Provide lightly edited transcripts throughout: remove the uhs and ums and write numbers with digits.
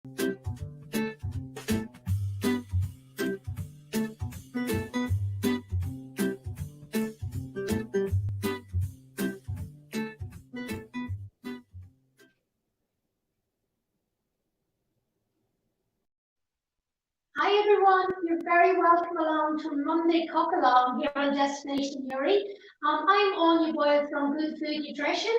Hi everyone, you're very welcome along to Monday Cook Along here on Destination Yuri. I'm Aine Boyle from Good Food Nutrition.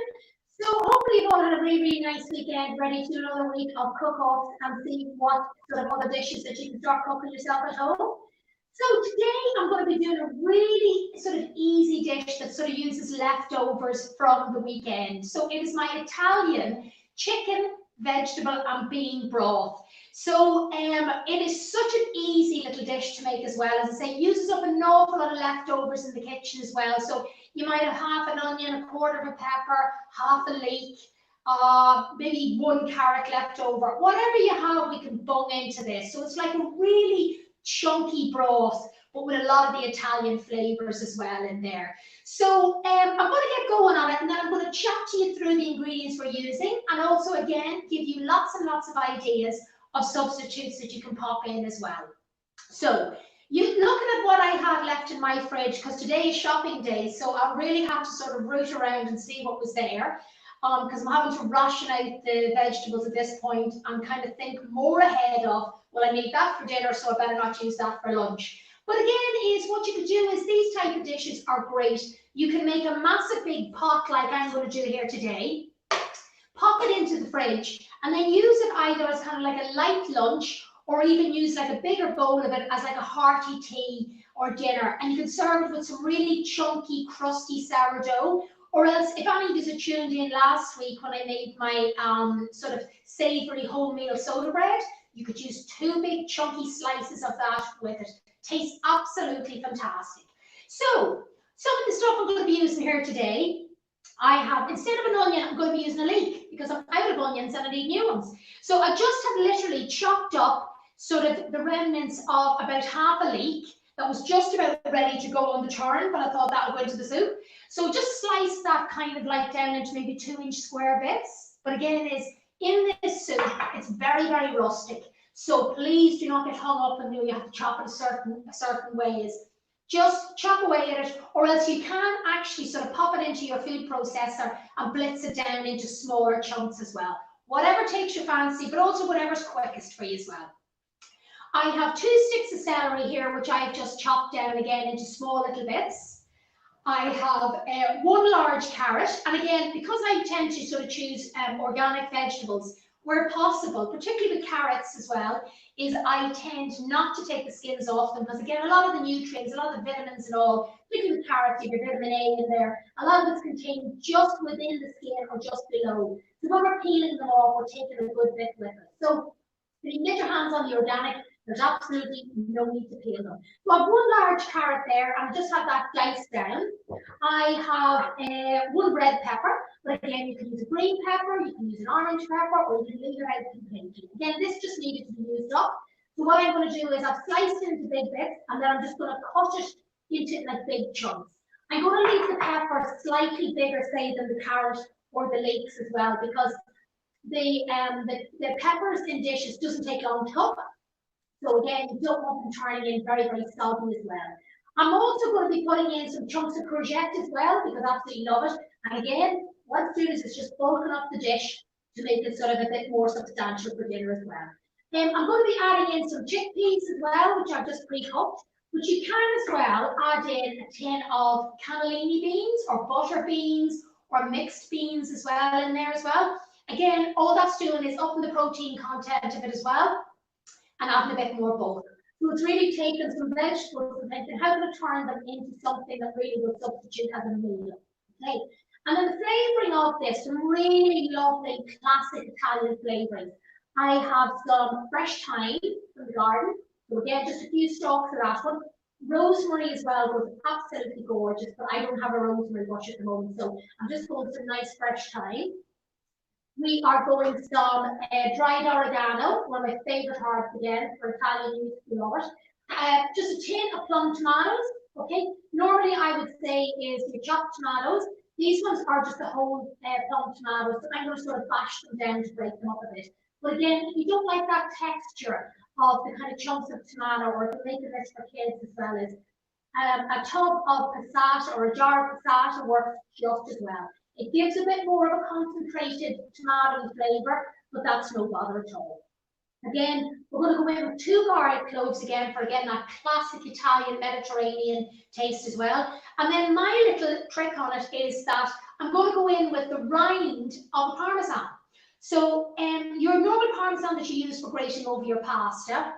So hopefully you've all had a really nice weekend, ready to do another week of cook-offs and see what sort of other dishes that you can start cooking yourself at home. So today I'm going to be doing a really sort of easy dish that sort of uses leftovers from the weekend. So it is my Italian chicken, vegetable and bean broth. So it is such an easy little dish to make as well. As I say, it uses up an awful lot of leftovers in the kitchen as well. So you might have half an onion, a quarter of a pepper, half a leek, maybe one carrot left over. Whatever you have, we can bung into this. So it's like a really chunky broth, but with a lot of the Italian flavors as well in there. So I'm going to get going on it, and then I'm going to chat to you through the ingredients we're using, and also again give you lots and lots of ideas of substitutes that you can pop in as well. So you looking at what I had left in my fridge, because today is shopping day, so I really have to sort of root around and see what was there, because I'm having to ration out the vegetables at this point and kind of think more ahead of, well, I need that for dinner, so I better not use that for lunch. But again, is what you can do is these type of dishes are great. You can make a massive big pot like I'm going to do here today, pop it into the fridge, and then use it either as kind of like a light lunch, or even use like a bigger bowl of it as like a hearty tea or dinner. And you can serve it with some really chunky, crusty sourdough. Or else, if any of you tuned in last week when I made my sort of savoury wholemeal soda bread, you could use 2 big chunky slices of that with it. Tastes absolutely fantastic. So, some of the stuff I'm going to be using here today, I have, instead of an onion, I'm going to be using a leek because I'm out of onions and I need new ones. So I just have literally chopped up sort of the remnants of about half a leek that was just about ready to go on the churn, but I thought that would go into the soup. So just slice that kind of like down into maybe 2-inch square bits. But again, it is in this soup, it's very, very rustic. So please do not get hung up and you have to chop it a certain ways. Just chop away at it, or else you can actually sort of pop it into your food processor and blitz it down into smaller chunks as well. Whatever takes your fancy, but also whatever's quickest for you as well. I have 2 sticks of celery here, which I've just chopped down again into small little bits. I have 1 large carrot, and again, because I tend to sort of choose organic vegetables where possible, particularly with carrots as well, is I tend not to take the skins off them, because again, a lot of the nutrients, a lot of the vitamins and all, particularly with carrots, you have your vitamin A in there, a lot of it's contained just within the skin or just below. So when we're peeling them off, we're taking a good bit with it. So if you can get your hands on the organic, there's absolutely no need to peel them. So I have 1 large carrot there, and I just have that diced down. I have 1 red pepper, but again, you can use a green pepper, you can use an orange pepper, or you can leave it out completely. Again, this just needed to be used up. So what I'm going to do is I've sliced it into big bits, and then I'm just going to cut it into like big chunks. I'm going to leave the pepper slightly bigger, say, than the carrot or the leeks as well, because the peppers in dishes doesn't take long to cook. So again, you don't want them turning in very, very soggy as well. I'm also going to be putting in some chunks of courgette as well, because I absolutely love it. And again, what it's doing is just bulking up the dish to make it sort of a bit more substantial for dinner as well. I'm going to be adding in some chickpeas as well, which I've just pre-cooked. But you can as well add in a tin of cannellini beans or butter beans or mixed beans as well in there as well. Again, all that's doing is upping the protein content of it as well and adding a bit more bulk. So it's really taking some vegetables and how to turn them into something that really will substitute as a meal. Okay. And then the flavouring of this, some really lovely classic Italian flavourings. I have some fresh thyme from the garden. So again, just a few stalks of that one. Rosemary as well was absolutely gorgeous, but I don't have a rosemary bush at the moment, so I'm just going with some nice fresh thyme. We are going some dried oregano, one of my favourite herbs again for Italian use, we love it. Just a tin of plum tomatoes, okay? Normally I would say is your chopped tomatoes. These ones are just the whole plum tomatoes, so I'm going to sort of bash them down to break them up a bit. But again, if you don't like that texture of the kind of chunks of tomato, or if you're making this for kids as well, as a tub of passata or a jar of passata works just as well. It gives a bit more of a concentrated tomato flavour, but that's no bother at all. Again, we're going to go in with 2 garlic cloves again for again that classic Italian Mediterranean taste as well. And then my little trick on it is that I'm going to go in with the rind of the Parmesan. So your normal Parmesan that you use for grating over your pasta,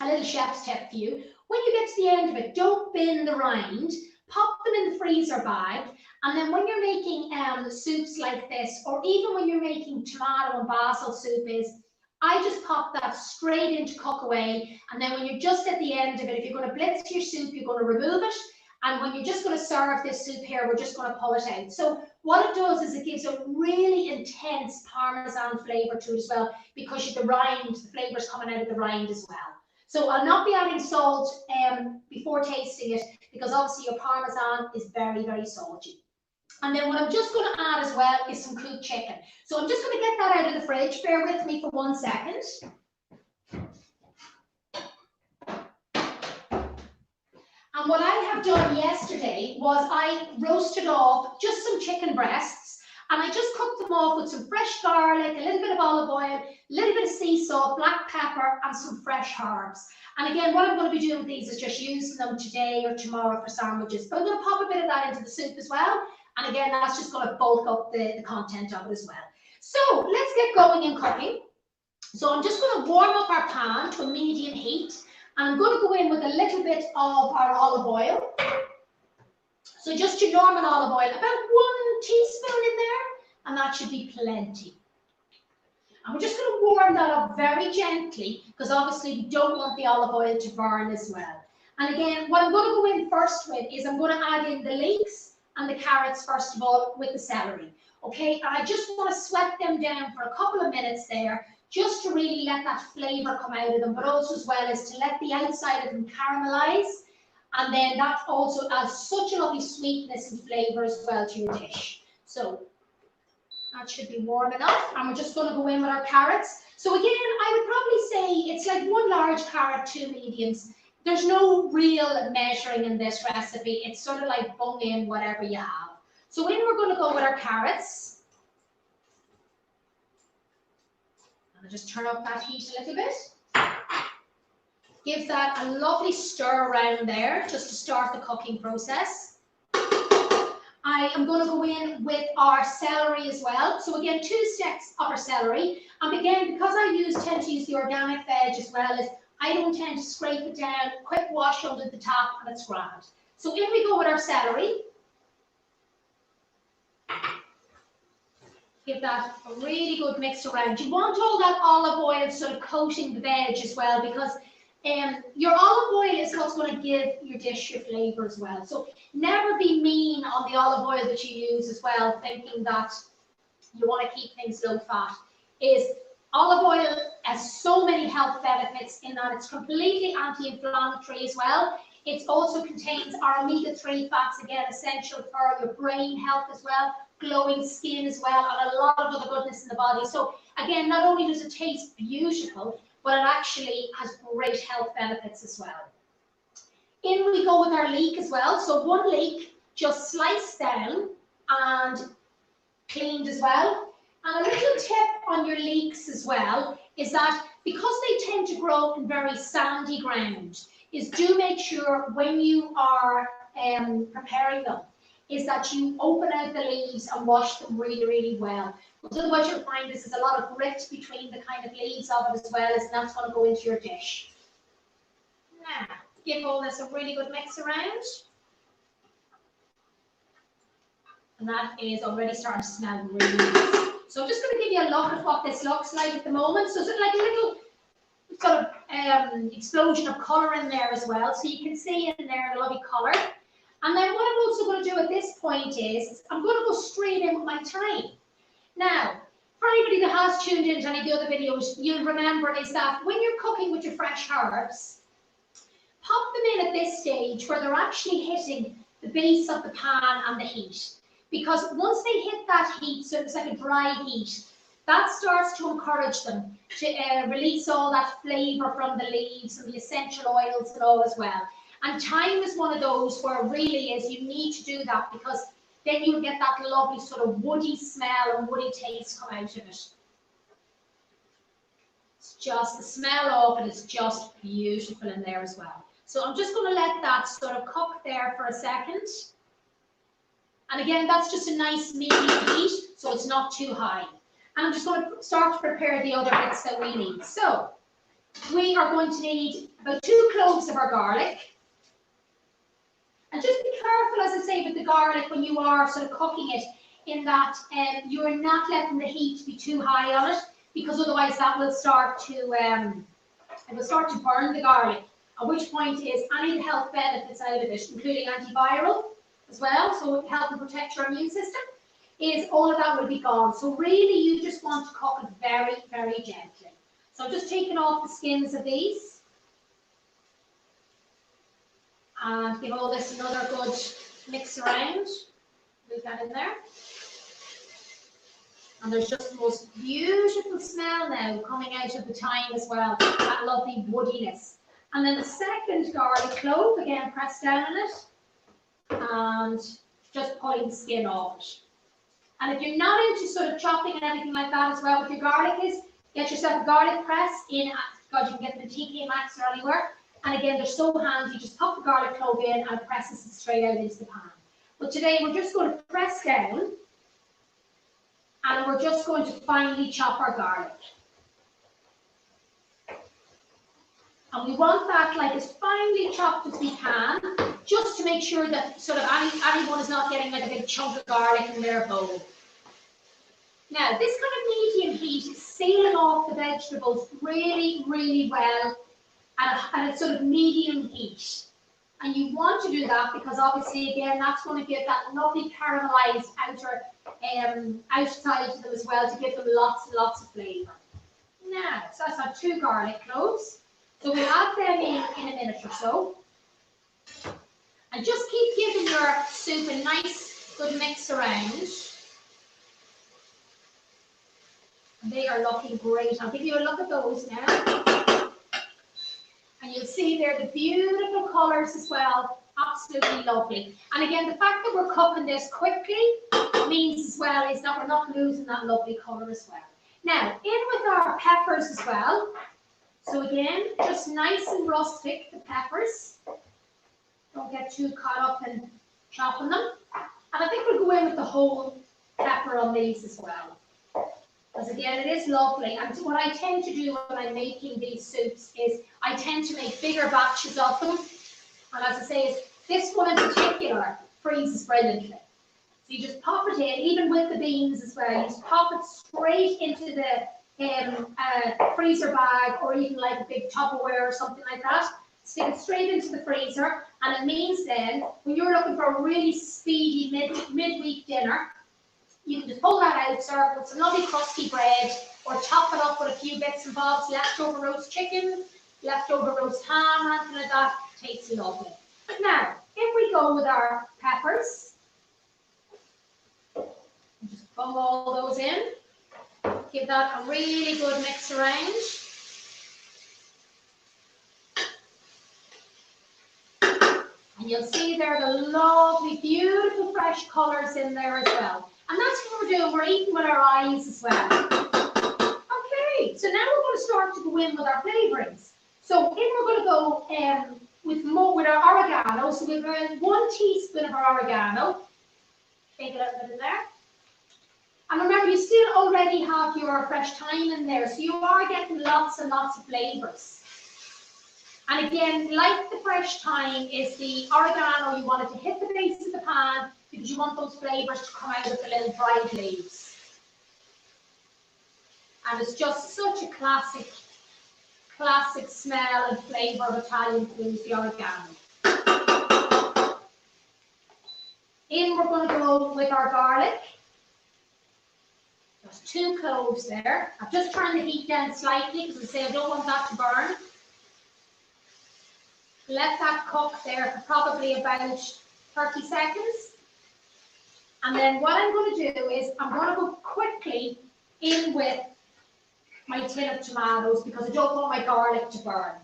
a little chef's tip for you, when you get to the end of it, don't bin the rind, pop them in the freezer bag, and then when you're making soups like this, or even when you're making tomato and basil soup I just pop that straight into cook away, and then when you're just at the end of it, if you're going to blitz your soup, you're going to remove it, and when you're just going to serve this soup here, we're just going to pull it out. So what it does is it gives a really intense Parmesan flavour to it as well, because of the rind, the flavour's coming out of the rind as well. So I'll not be adding salt before tasting it, because obviously your Parmesan is very, very salty. And then what I'm just going to add as well is some cooked chicken. So I'm just going to get that out of the fridge. Bear with me for 1 second. And what I have done yesterday was I roasted off just some chicken breasts, and I just cooked them off with some fresh garlic, a little bit of olive oil, a little bit of sea salt, black pepper, and some fresh herbs. And again, what I'm going to be doing with these is just using them today or tomorrow for sandwiches. But I'm going to pop a bit of that into the soup as well. And again, that's just going to bulk up the content of it as well. So let's get going in cooking. So I'm just going to warm up our pan to a medium heat. And I'm going to go in with a little bit of our olive oil. So just your normal olive oil, about 1 teaspoon in there, and that should be plenty. And we're just going to warm that up very gently, because obviously we don't want the olive oil to burn as well. And again, what I'm going to go in first with is I'm going to add in the leeks and the carrots first of all with the celery. Okay, and I just want to sweat them down for a couple of minutes there, just to really let that flavour come out of them, but also as well as to let the outside of them caramelise. And then that also adds such a lovely sweetness and flavour as well to your dish. So that should be warm enough, and we're just going to go in with our carrots. So again, I would probably say it's like 1 large carrot, 2 mediums. There's no real measuring in this recipe. It's sort of like bung in whatever you have. So in we're going to go with our carrots. And I'll just turn up that heat a little bit. Give that a lovely stir around there just to start the cooking process. I am going to go in with our celery as well. So again, 2 sticks of our celery. And again, because I tend to use the organic veg as well, as I don't tend to scrape it down, quick wash under the top, and it's grand. So in we go with our celery. Give that a really good mix around. You want all that olive oil sort of coating the veg as well, because your olive oil is what's going to give your dish your flavour as well. So never be mean on the olive oil that you use as well, thinking that you want to keep things low fat. Olive oil has so many health benefits in that it's completely anti-inflammatory as well. It also contains our omega-3 fats, again, essential for your brain health as well, glowing skin as well, and a lot of other goodness in the body. So again, not only does it taste beautiful, but it actually has great health benefits as well. In we go with our leek as well. So 1 leek, just sliced down and cleaned as well. And a little tip on your leeks as well is that because they tend to grow in very sandy ground, is do make sure when you are preparing them, is that you open out the leaves and wash them really, really well. Because otherwise you'll find there's a lot of grit between the kind of leaves of it as well, and that's going to go into your dish. Now, give all this a really good mix around. And that is already starting to smell really nice. So I'm just going to give you a look at what this looks like at the moment. So it's like a little sort of explosion of colour in there as well. So you can see in there a lovely colour. And then what I'm also going to do at this point is I'm going to go straight in with my thyme. Now, for anybody that has tuned into any of the other videos, you'll remember is that when you're cooking with your fresh herbs, pop them in at this stage where they're actually hitting the base of the pan and the heat. Because once they hit that heat, so it's like a dry heat, that starts to encourage them to release all that flavour from the leaves and the essential oils and all as well. And thyme is one of those where it really is, you need to do that because then you'll get that lovely sort of woody smell and woody taste come out of it. It's just, the smell of it is just beautiful in there as well. So I'm just going to let that sort of cook there for a second. And again, that's just a nice medium heat, so it's not too high. And I'm just going to start to prepare the other bits that we need. So we are going to need about 2 cloves of our garlic. And just be careful, as I say, with the garlic when you are sort of cooking it, in that you're not letting the heat be too high on it, because otherwise that will start to burn the garlic. At which point is any of the health benefits out of it, including antiviral as well, so it help and protect your immune system, is all of that will be gone. So really, you just want to cook it very, very gently. So I'm just taking off the skins of these. And give all this another good mix around. Move that in there. And there's just the most beautiful smell now coming out of the thyme as well. That lovely woodiness. And then the second garlic clove, again, press down on it. And just pulling the skin off it. And if you're not into sort of chopping and everything like that as well with your garlic is, get yourself a garlic press in, God, you can get them in TK Maxx or anywhere. And again, they're so handy, just pop the garlic clove in and it presses it straight out into the pan. But today we're just going to press down and we're just going to finely chop our garlic. And we want that like as finely chopped as we can, just to make sure that sort of anyone is not getting like a big chunk of garlic in their bowl. Now, this kind of medium heat is sealing off the vegetables really, really well at a sort of medium heat. And you want to do that because obviously, again, that's going to give that lovely caramelized outside to them as well, to give them lots and lots of flavour. Now, so that's our 2 garlic cloves. So we'll add them in a minute or so. And just keep giving your soup a nice, good mix around. And they are looking great. I'll give you a look at those now. And you'll see there the beautiful colours as well, absolutely lovely. And again, the fact that we're cooking this quickly means as well is that we're not losing that lovely colour as well. Now, in with our peppers as well. So again, just nice and rustic, the peppers. Don't get too caught up in chopping them. And I think we'll go in with the whole pepper on these as well. Because again, it is lovely. And what I tend to do when I'm making these soups is I tend to make bigger batches of them. And as I say, is this one in particular freezes brilliantly. So you just pop it in, even with the beans as well. You just pop it straight into the freezer bag, or even like a big Tupperware or something like that. Stick it straight into the freezer. And it means then, when you're looking for a really speedy midweek dinner, you can just pull that out, serve with some lovely crusty bread, or chop it up with a few bits and bobs, leftover roast chicken, leftover roast ham, or anything like that. Tastes lovely. Now, if we go with our peppers, just bung all those in, give that a really good mix around. And you'll see there the lovely, beautiful, fresh colours in there as well. And that's what we're doing, we're eating with our eyes as well. Okay, so now we're going to start to go in with our flavourings. So in we're going to go with our oregano. So we've got 1 teaspoon of our oregano. Take a little bit in there. And remember, you still already have your fresh thyme in there, so you are getting lots and lots of flavours. And again, like the fresh thyme, is the oregano, you want it to hit the base of the pan because you want those flavours to come out of the little dried leaves. And it's just such a classic smell and flavour of Italian food, the oregano. In we're going to go with our garlic. There's 2 cloves there. I've just turned the heat down slightly because I say I don't want that to burn. Let that cook there for probably about 30 seconds. And then what I'm going to do is I'm going to go quickly in with my tin of tomatoes because I don't want my garlic to burn.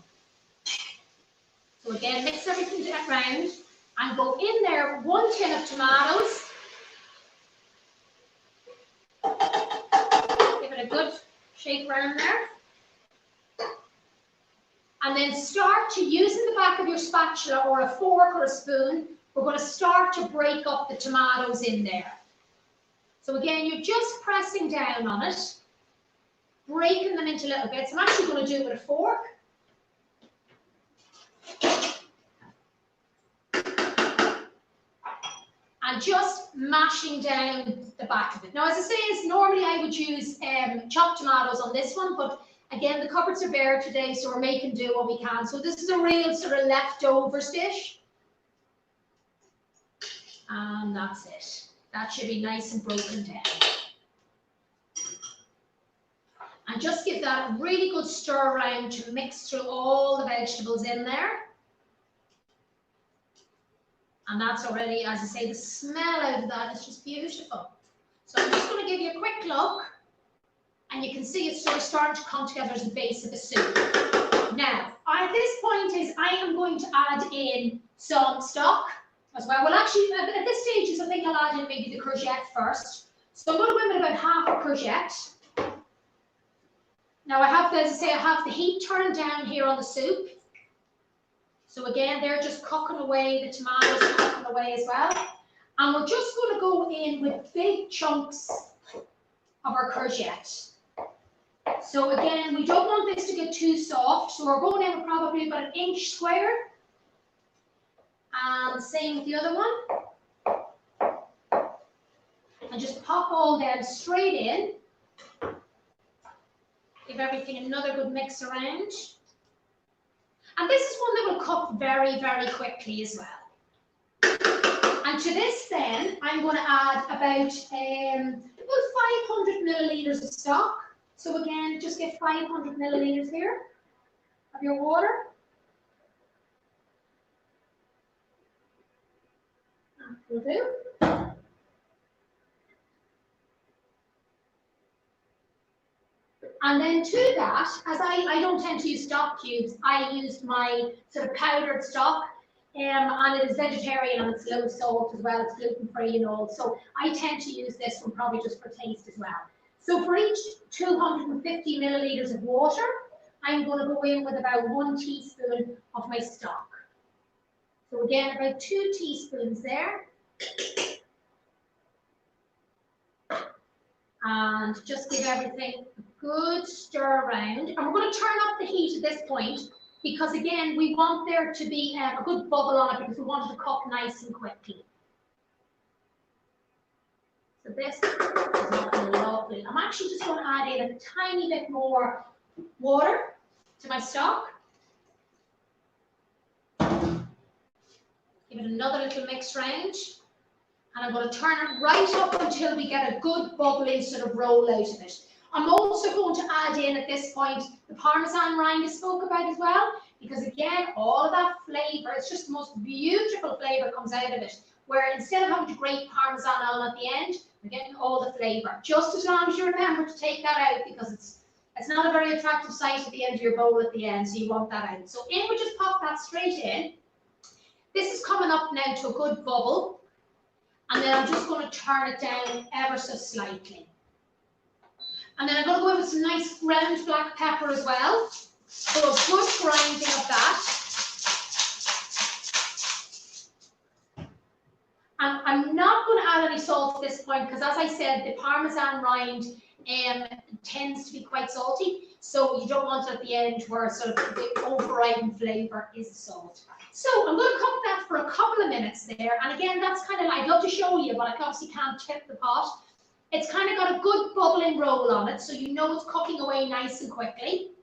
So again, mix everything around and go in there with 1 tin of tomatoes. Give it a good shake around there. And then start to, using the back of your spatula or a fork or a spoon, we're going to start to break up the tomatoes in there. So again, you're just pressing down on it, breaking them into little bits. I'm actually going to do it with a fork. And just mashing down the back of it. Now, as I say, normally I would use chopped tomatoes on this one, but again, the cupboards are bare today, so we're making do what we can. So this is a real sort of leftovers dish. And that's it. That should be nice and broken down. And just give that a really good stir around to mix through all the vegetables in there. And that's already, as I say, the smell out of that is just beautiful. So I'm just going to give you a quick look. And you can see it's sort of starting to come together as the base of the soup. Now, at this point I am going to add in some stock as well. Well, actually, at this stage, I think I'll add in maybe the courgette first. So I'm going to go in with about half a courgette. Now, I have, as I say, I have the heat turned down here on the soup. So again, they're just cooking away, the tomatoes are cooking away as well. And we're just going to go in with big chunks of our courgette. So again, we don't want this to get too soft, so we're going in with probably about 1 inch square. And same with the other one. And just pop all them straight in. Give everything another good mix around. And this is one that will cook very, very quickly as well. And to this then, I'm going to add about 500 millilitres of stock. So again, just get 500 millilitres here of your water. That will do. And then to that, as I don't tend to use stock cubes, I used my sort of powdered stock, and it is vegetarian and it's low salt as well, it's gluten-free and all. So I tend to use this one probably just for taste as well. So for each 250 millilitres of water, I'm going to go in with about 1 teaspoon of my stock. So again, about 2 teaspoons there. And just give everything a good stir around. And we're going to turn up the heat at this point because again, we want there to be a good bubble on it because we want it to cook nice and quickly. So this is looking lovely. I'm actually just going to add in a tiny bit more water to my stock. Give it another little mix round. And I'm going to turn it right up until we get a good bubbling sort of roll out of it. I'm also going to add in at this point the Parmesan rind I spoke about as well, because again, all of that flavour, it's just the most beautiful flavour comes out of it, where instead of having to grate Parmesan on at the end, we're getting all the flavour. Just as long as you remember to take that out, because it's not a very attractive sight at the end of your bowl at the end, so you want that out. So in, we just pop that straight in. This is coming up now to a good bubble. And then I'm just going to turn it down ever so slightly. And then I'm going to go in with some nice ground black pepper as well. So a good grinding of that. And I'm not going to add any salt at this point because, as I said, the Parmesan rind tends to be quite salty. So you don't want it at the end where sort of the overriding flavour is the salt. So I'm going to cook that for a couple of minutes there. And again, that's kind of, I'd love to show you, but I obviously can't tip the pot. It's kind of got a good bubbling roll on it, so you know it's cooking away nice and quickly.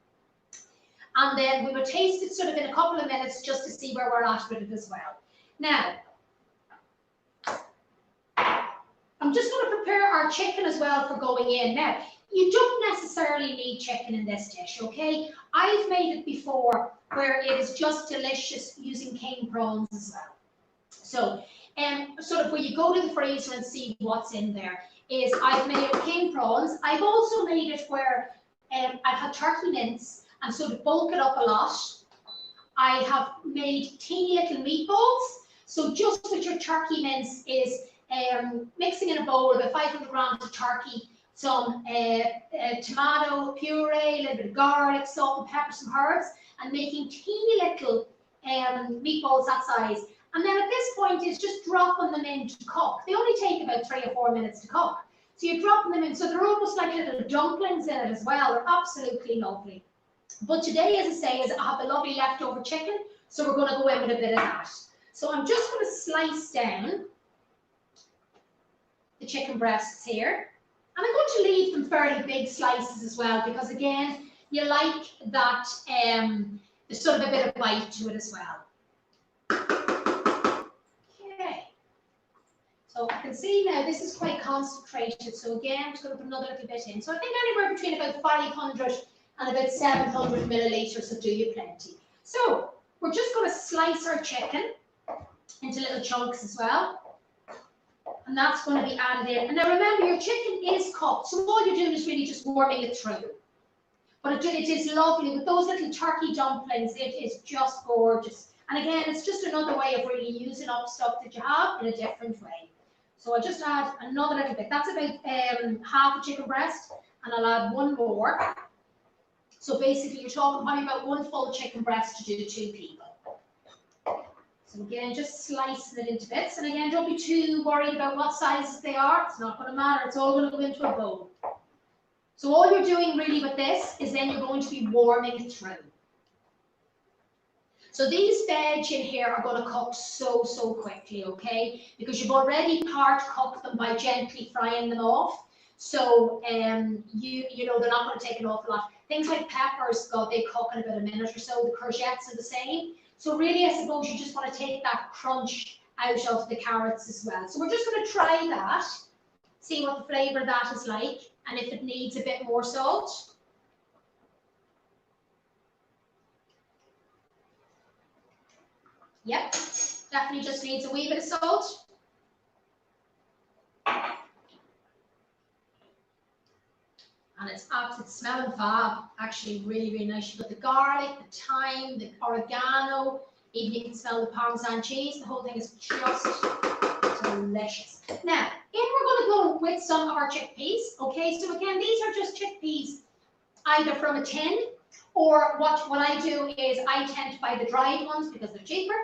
And then we will taste it sort of in a couple of minutes just to see where we're at with it as well. Now, I'm just going to prepare our chicken as well for going in. Now, you don't necessarily need chicken in this dish, okay? I've made it before where it is just delicious using king prawns as well. So, sort of where you go to the freezer and see what's in there. is I've made king prawns. I've also made it where I've had turkey mince, and so to bulk it up a lot, I have made teeny little meatballs. So just with your turkey mince is mixing in a bowl about 500 grams of turkey, some tomato puree, a little bit of garlic, salt and pepper, some herbs, and making teeny little meatballs that size. And then at this point is just dropping them in to cook. They only take about 3 or 4 minutes to cook. So you're dropping them in, so they're almost like little dumplings in it as well. They're absolutely lovely. But today, as I say, is I have the lovely leftover chicken, so we're going to go in with a bit of that. So I'm just going to slice down the chicken breasts here. And I'm going to leave them fairly big slices as well, because again, you like that there's sort of a bit of bite to it as well. Okay. So I can see now this is quite concentrated. So again, I'm just going to put another little bit in. So I think anywhere between about 500 and about 700 millilitres will do you plenty. So we're just going to slice our chicken into little chunks as well. And that's going to be added in. And now remember, your chicken is cooked, so all you're doing is really just warming it through. But it is lovely. With those little turkey dumplings, it is just gorgeous. And again, it's just another way of really using up stuff that you have in a different way. So I'll just add another little bit. That's about half a chicken breast, and I'll add one more. So basically, you're talking probably about one full chicken breast to do 2 people. So again, just slicing it into bits. And again, don't be too worried about what sizes they are. It's not going to matter. It's all going to go into a bowl. So all you're doing really with this is then you're going to be warming it through. So these veg in here are going to cook so quickly, okay? Because you've already part cooked them by gently frying them off. So you know they're not going to take an awful lot. Things like peppers, God, they cook in about a minute or so. The courgettes are the same. So really, I suppose you just want to take that crunch out of the carrots as well. So we're just going to try that, see what the flavour of that is like, and if it needs a bit more salt. Yep, definitely just needs a wee bit of salt. And it's smelling fab, actually really nice. You've got the garlic, the thyme, the oregano, even you can smell the Parmesan cheese. The whole thing is just delicious. Now, in we're going to go with some of our chickpeas. Okay, so again, these are just chickpeas either from a tin, or what I do is I tend to buy the dried ones because they're cheaper,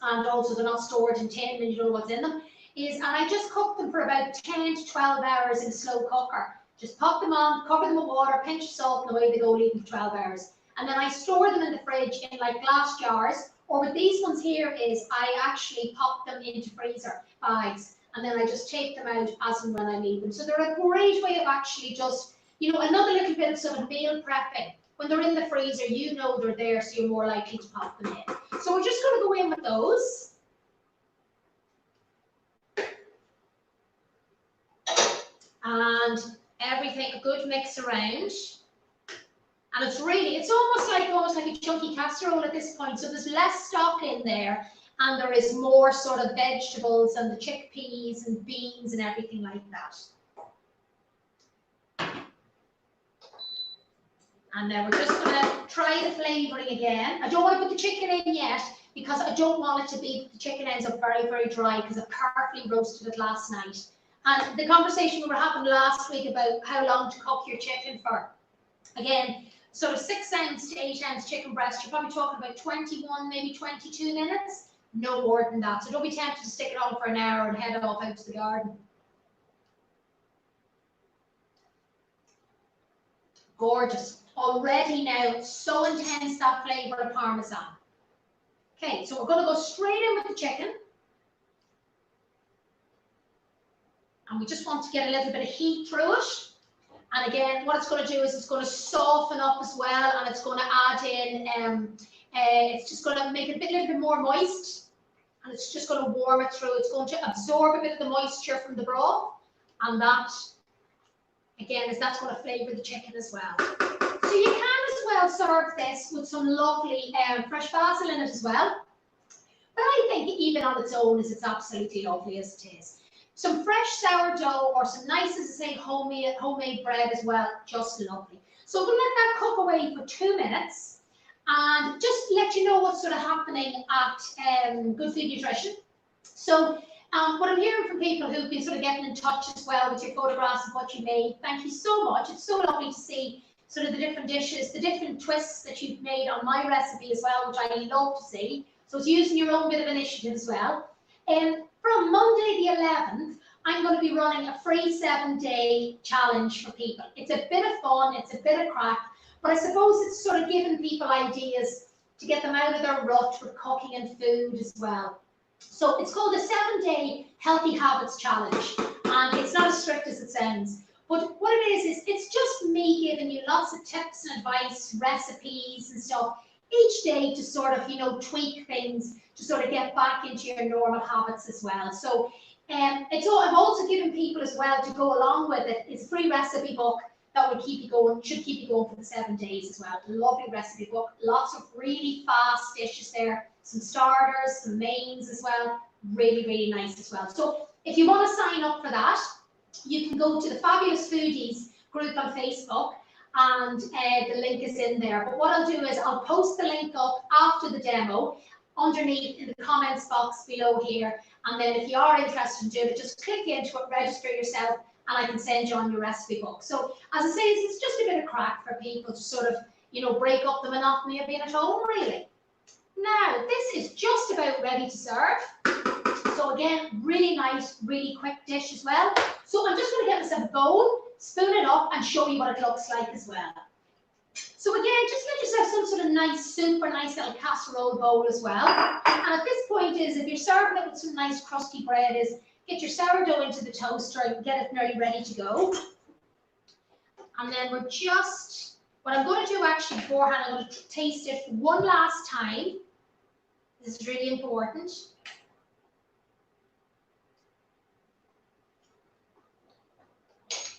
and also they're not stored in tin and you don't know what's in them. And I just cook them for about 10 to 12 hours in a slow cooker. Just pop them on, cover them with water, pinch of salt, and away they go, leave them for 12 hours. And then I store them in the fridge in like glass jars, or with these ones here is I actually pop them into freezer bags, and then I just take them out as and when I need them. So they're a great way of actually just, you know, another little bit of sort of meal prepping. When they're in the freezer, you know they're there, so you're more likely to pop them in. So we're just going to go in with those. And everything, a good mix around. And it's almost like a chunky casserole at this point. So there's less stock in there, and there is more sort of vegetables and the chickpeas and beans and everything like that. And then we're just going to try the flavouring again. I don't want to put the chicken in yet because I don't want it to be, the chicken ends up very dry because I've carefully roasted it last night. And the conversation we were having last week about how long to cook your chicken for. Again, sort of 6 ounce to 8 ounce chicken breast, you're probably talking about 21, maybe 22 minutes. No more than that. So don't be tempted to stick it on for an hour and head off out to the garden. Gorgeous. Already now, so intense that flavour of Parmesan. Okay, so we're going to go straight in with the chicken. And we just want to get a little bit of heat through it. And again, what it's going to do is it's going to soften up as well, and it's going to add in, it's just going to make it a little bit more moist, and it's just going to warm it through. It's going to absorb a bit of the moisture from the broth, and that, again, that's going to flavour the chicken as well. So you can as well serve this with some lovely fresh basil in it as well. But I think even on its own it's absolutely lovely as it is. Some fresh sourdough or some nice, as I say, homemade bread as well, just lovely. So we'll let that cook away for 2 minutes and just let you know what's sort of happening at Good Food Nutrition. So what I'm hearing from people who've been sort of getting in touch as well with your photographs of what you made, thank you so much. It's so lovely to see sort of the different dishes, the different twists that you've made on my recipe as well, which I love to see. So it's using your own bit of initiative as well. From Monday the 11th, I'm going to be running a free 7-day challenge for people. It's a bit of fun, it's a bit of crack, but I suppose it's sort of giving people ideas to get them out of their rut with cooking and food as well. So it's called a 7-day Healthy Habits Challenge, and it's not as strict as it sounds. But what it is it's just me giving you lots of tips and advice, recipes and stuff each day to sort of, you know, tweak things to sort of get back into your normal habits as well. So I've also given people as well to go along with it. It's a free recipe book that would keep you going, should keep you going for the 7 days as well. Lovely recipe book, lots of really fast dishes there, some starters, some mains as well, really, really nice as well. So if you want to sign up for that, you can go to the Fabulous Foodies group on Facebook, and the link is in there. But what I'll do is I'll post the link up after the demo underneath in the comments box below here, and then if you are interested in doing it, just click into it, register yourself, and I can send you on your recipe book. So as I say, it's just a bit of crack for people to sort of, you know, break up the monotony of being at home, really. Now, this is just about ready to serve. So again, really nice, really quick dish as well. So I'm just going to get myself a bowl, spoon it up, and show you what it looks like as well. So again, just get yourself some sort of nice soup or nice little casserole bowl as well. And at this point is, if you're serving it with some nice crusty bread, is get your sourdough into the toaster and get it nearly ready to go. And then we're just, what I'm going to do actually beforehand, I'm going to taste it one last time. This is really important.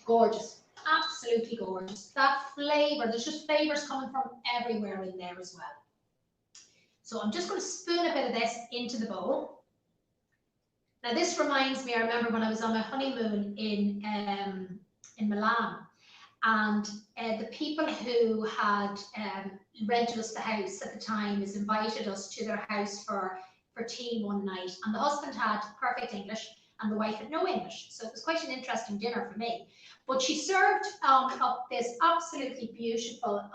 Gorgeous, absolutely gorgeous. That flavour, there's just flavours coming from everywhere in there as well. So I'm just going to spoon a bit of this into the bowl. Now this reminds me, I remember when I was on my honeymoon in Milan, and the people who had rented us the house at the time has invited us to their house for tea one night, and the husband had perfect English and the wife had no English, so it was quite an interesting dinner for me. But she served up this absolutely beautiful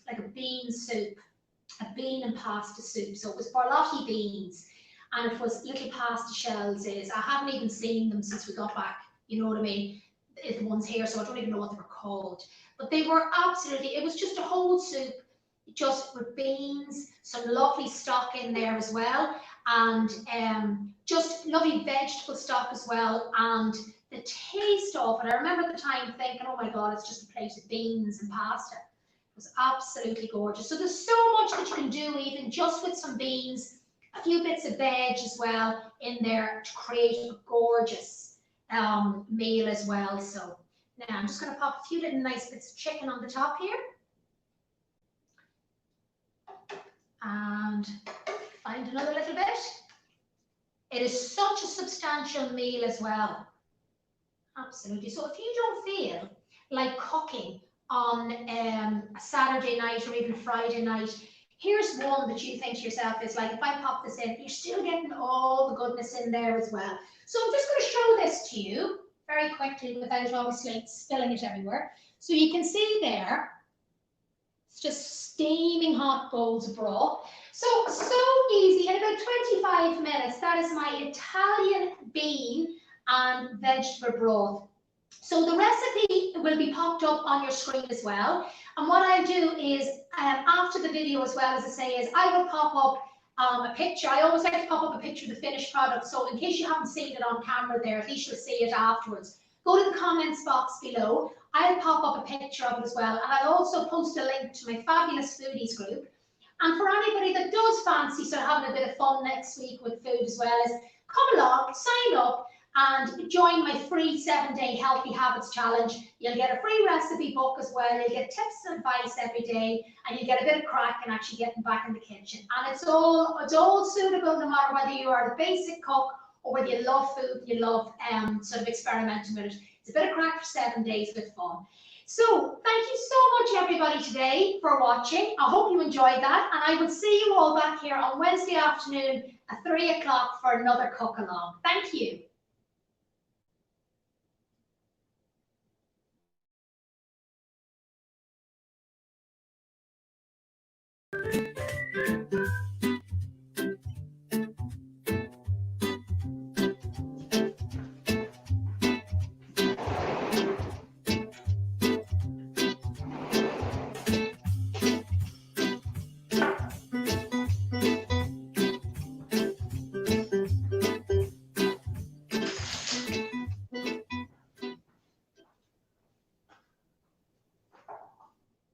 like a bean soup, a bean and pasta soup. So it was borlotti beans, and it was little pasta shells. I haven't even seen them since we got back, you know what I mean? The ones here, so I don't even know what they were called. But they were absolutely, it was just a whole soup, just with beans, some lovely stock in there as well, and just lovely vegetable stock as well. And the taste of it, I remember at the time thinking, oh my God, it's just a plate of beans and pasta. It was absolutely gorgeous. So there's so much that you can do even just with some beans, a few bits of veg as well in there to create a gorgeous meal as well. So now I'm just going to pop a few little nice bits of chicken on the top here. And find another little bit. It is such a substantial meal as well. Absolutely. So if you don't feel like cooking on a Saturday night or even Friday night, here's one that you think to yourself is like, if I pop this in, you're still getting all the goodness in there as well. So I'm just going to show this to you very quickly without obviously spilling it everywhere. So you can see there, it's just steaming hot bowls of broth. So easy, in about 25 minutes, that is my Italian bean and vegetable broth. So the recipe will be popped up on your screen as well. And what I'll do is, after the video as well, as I say, is I will pop up a picture. I always like to pop up a picture of the finished product. So in case you haven't seen it on camera there, at least you'll see it afterwards. Go to the comments box below. I'll pop up a picture of it as well. And I'll also post a link to my Fabulous Foodies group. And for anybody that does fancy sort of having a bit of fun next week with food as well, is come along, sign up, and join my free 7-day Healthy Habits Challenge. You'll get a free recipe book as well. You'll get tips and advice every day, and you get a bit of crack and actually getting back in the kitchen. And it's all suitable no matter whether you are the basic cook or whether you love food, you love sort of experimenting with it. It's a bit of crack for 7 days with fun. So thank you so much, everybody, today for watching. I hope you enjoyed that, and I will see you all back here on Wednesday afternoon at 3 o'clock for another cook along. Thank you.